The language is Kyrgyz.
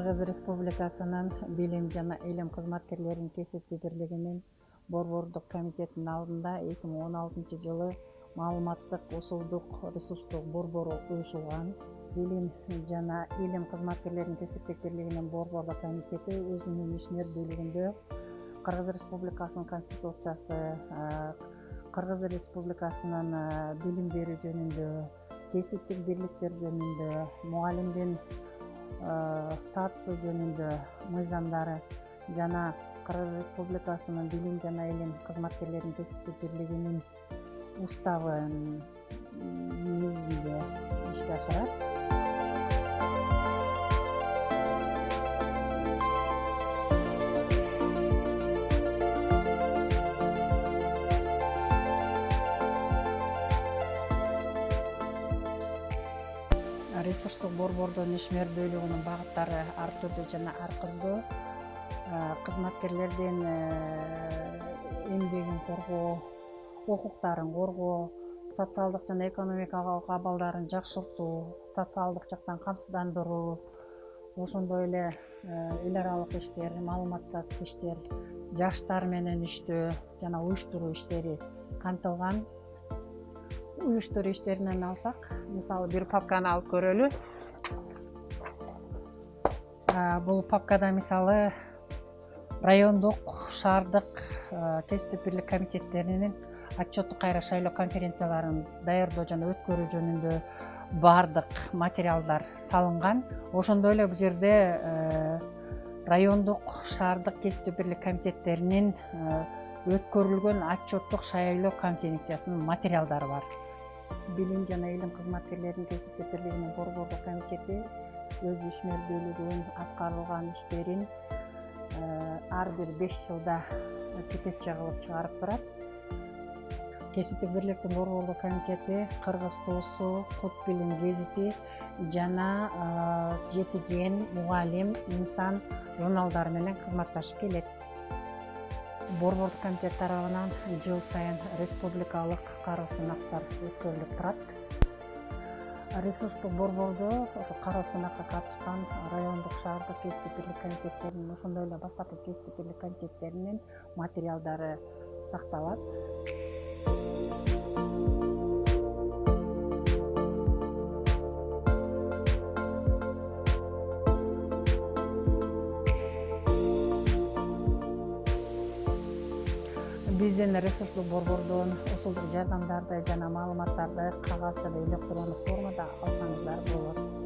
Кыргыз Республикасынын билим жана илим кызматкерлеринин кесиптик бирлигинин Борбордук комитетинин алдында 2016 жылы маалыматтык усулдук ресурстук борбору уюшулган. Билим жана илим кызматкерлеринин кесиптик бирлигинин Борбордук комитети өзүнүн ишмер бөлүгүндө Кыргыз Республикасынын Конституциясы, Кыргыз Республикасынын билим берүү жөнүндө, кесиптик бирликтер жөнүндө, мугалимдин статусу жөнүндө мыйзамдары жана Кыргыз Республикасынын билим жана илим кызматкерлеринин кесиптик бирлигинин уставы негизинде ишке ашырат. Ресурстук борбордун ишмер бөлүгүнүн багыттары ар түрдүү жана ар кырдуу. Кызматкерлердин эмгегин коргоо, укуктарын коргоо, социалдык жана экономикалык абалдарын жакшыртуу, социалдык жактан камсыздандыруу, ошондой эле эл аралык иштер, маалыматтык иштер, жаштар менен иштөө жана уюштуруу иштери камтылган. Уюштуруу иштеринен алсак, мисалы бир папканы алып көрөлү. Бул папкада мисалы райондук, шаардык кесиптик бирлик комитеттеринин отчеттук кайра шайлоо конференцияларын даярдоо жана өткөрүү жөнүндө баардык материалдар салынган. Ошондой эле бул жерде райондук, шаардык кесиптик бирлик комитеттеринин өткөрүлгөн отчеттук шайлоо конференциясынын материалдары бар. Билим жана илим кызматкерлеринин кесиптик бирлигинин Борбордук комитети өз ишмер бөлүгүнүн аткарылган иштерин ар бир 5 жылда китепче кылып чыгарып турат. Кесиптик бирликтин Борбордук комитети Кыргыз туусу, Кут билим гезити жана Жетиген, Мугалим, Инсан журналдары менен кызматташып келет. Борбордук комитет тарабынан жыл сайын республикалык кароо сынактар өткөрүлүп турат. Ресурстук борбордо ошо кароо сынакка катышкан райондук, шаардык кесиптик бирлик комитеттеринин, ошондой эле башкача кесиптик бирлик комитеттеринин материалдары сакталат. Биздин ресурстук борбордон усулдук жардамдарды жана маалыматтарды кагаз жана электрондук формада алсаңыздар болот.